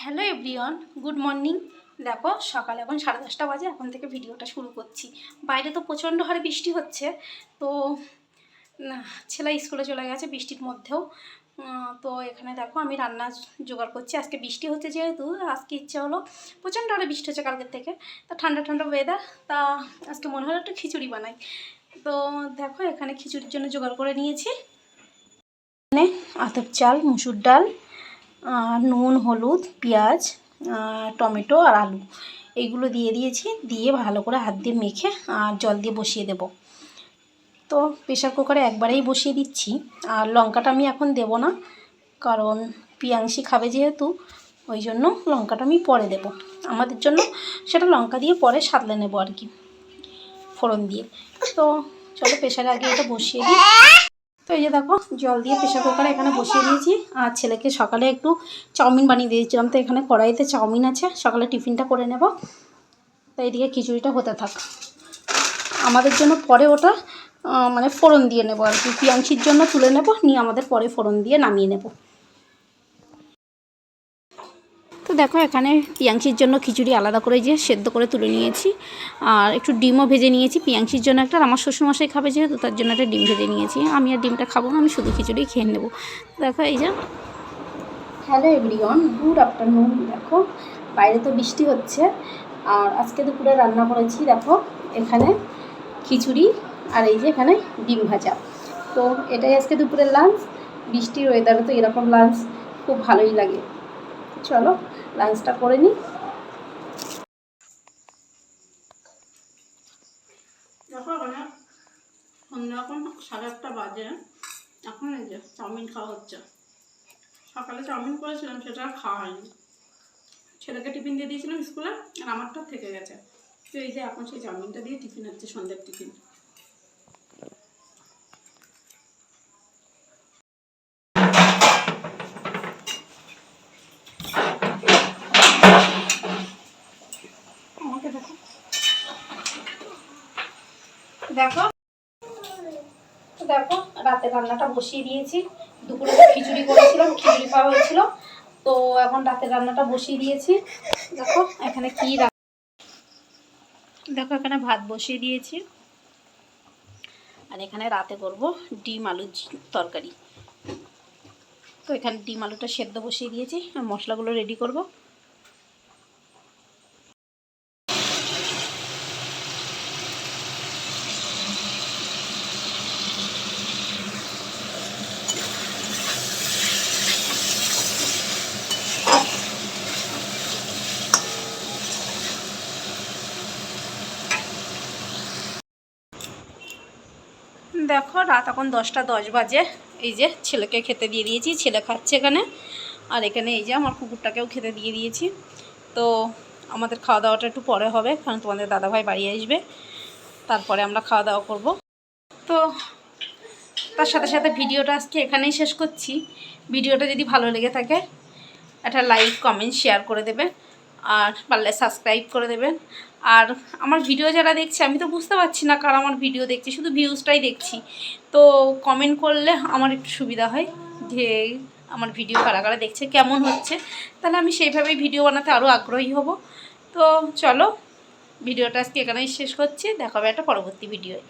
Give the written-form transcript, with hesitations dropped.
Hello everyone, good morning. দেখো সকালে এখন 10:30 বাজে, এখন থেকে ভিডিওটা শুরু করছি। বাইরে তো প্রচণ্ড হারে বৃষ্টি হচ্ছে, তো ছেলে স্কুলে চলে গেছে বৃষ্টির মধ্যেও। তো এখানে দেখো আমি রান্না জোগাড় করছি। আজকে বৃষ্টি হচ্ছে যেহেতু আজকে ইচ্ছে হলো, প্রচণ্ড হারে বৃষ্টি হচ্ছে কালকের থেকে, তা ঠান্ডা ঠান্ডা ওয়েদার, তা আজকে মনে হলো একটু খিচুড়ি বানাই। তো দেখো এখানে খিচুড়ির জন্য জোগাড় করে নিয়েছি। এখানে আতপ চাল, মুসুর ডাল, নুন, হলুদ, পেঁয়াজ, টমেটো আর আলু এইগুলো দিয়ে দিয়েছি। দিয়ে ভালো করে হাত দিয়ে মেখে আর জল দিয়ে বসিয়ে দেব। তো প্রেশার কুকারে একবারেই বসিয়ে দিচ্ছি। আর লঙ্কাটা আমি এখন দেব না, কারণ পিয়াংশি খাবে যেহেতু, ওই জন্য লঙ্কাটা আমি পরে দেব। আমাদের জন্য সেটা লঙ্কা দিয়ে পরে সাতলে নেব আর কি, ফোড়ন দিয়ে। তো চলো প্রেশারে আগে এটা বসিয়ে দিই। তো এই যে দেখো জল দিয়ে প্রেশার কুকারে এখানে বসিয়ে দিয়েছি। আর ছেলেকে সকালে একটু চাউমিন বানিয়ে দিয়েছিলাম, তো এখানে কড়াইতে চাউমিন আছে, সকালে টিফিনটা করে নেব। তো এইদিকে খিচুড়িটা হতে থাক, আমাদের জন্য পরে ওটা মানে ফোড়ন দিয়ে নেব আর কি, পিয়াংশির জন্য তুলে নেব, নিয়ে আমাদের পরে ফোড়ন দিয়ে নামিয়ে নেব। তো দেখো এখানে পিয়াংশির জন্য খিচুড়ি আলাদা করে যে সেদ্ধ করে তুলে নিয়েছি, আর একটু ডিমও ভেজে নিয়েছি পিয়াংশির জন্য একটা। আমার শ্বশুরমশাই খাবে যেহেতু, তার জন্য একটা ডিম ভেজে নিয়েছি। আমি আর ডিমটা খাবো না, আমি শুধু খিচুড়ি খেয়ে নেবো। দেখো এই যে, হ্যালো এভরিওয়ান, গুড আফটারনুন। দেখো বাইরে তো বৃষ্টি হচ্ছে, আর আজকে দুপুরে রান্না করেছি দেখো এখানে খিচুড়ি, আর এই যে এখানে ডিম ভাজা। তো এটাই আজকে দুপুরের লাঞ্চ। বৃষ্টির ওয়েদারে তো এরকম লাঞ্চ খুব ভালোই লাগে। চলো লাঞ্চটা করে নিই। দেখো এখানে সন্ধ্যা এখন 8:30 বাজে, এখন এই যে চাউমিন খাওয়া হচ্ছে। সকালে চাউমিন করেছিলাম, সেটা আর খাওয়া হয়নি। ছেলেকে টিফিন দিয়ে দিয়েছিলাম স্কুলে, আর আমারটা থেকে গেছে। তো এই যে এখন সেই চাউমিনটা দিয়ে টিফিন হচ্ছে, সন্ধ্যের টিফিন। আমাকে দেখো দেখো দেখো রাতে রান্নাটা বসিয়ে দিয়েছি। দুপুরে খিচুড়ি করেছিলাম, খিচুড়ি খাওয়া হয়েছিল, তো এখন রাতের রান্নাটা বসিয়ে দিয়েছি। দেখো এখানে কি দেখো এখানে ভাত বসিয়ে দিয়েছি, আর এখানে রাতে করব ডিম আলুর তরকারি। তো এখানে ডিম আলুটা সেদ্ধ বসিয়ে দিয়েছি, আর মশলাগুলো রেডি করব। দেখো রাত এখন 10:10 বাজে। এই যে ছেলেকে খেতে দিয়ে দিয়েছি, ছেলে খাচ্ছে এখানে। আর এখানে এই যে আমার কুকুরটাকেও খেতে দিয়ে দিয়েছি। তো আমাদের খাওয়া দাওয়াটা একটু পরে হবে, কারণ তোমাদের দাদাভাই বাড়ি আসবে, তারপরে আমরা খাওয়া দাওয়া করব। তো তার সাথে সাথে ভিডিওটা আজকে এখানেই শেষ করছি। ভিডিওটা যদি ভালো লেগে থাকে একটা লাইক, কমেন্ট, শেয়ার করে দেবেন, আর পারলে সাবস্ক্রাইব করে দেবেন। আর আমার ভিডিও যারা দেখছে, আমি তো বুঝতে পারছি না কারা আমার ভিডিও দেখছি, শুধু ভিউজটাই দেখছি। তো কমেন্ট করলে আমার একটু সুবিধা হয় যে আমার ভিডিও কারা কারা দেখছে, কেমন হচ্ছে, তাহলে আমি সেইভাবেই ভিডিও বানাতে আরও আগ্রহী হব। তো চলো ভিডিওটা আজকে এখানেই শেষ করছি, দেখা হবে একটা পরবর্তী ভিডিওয়।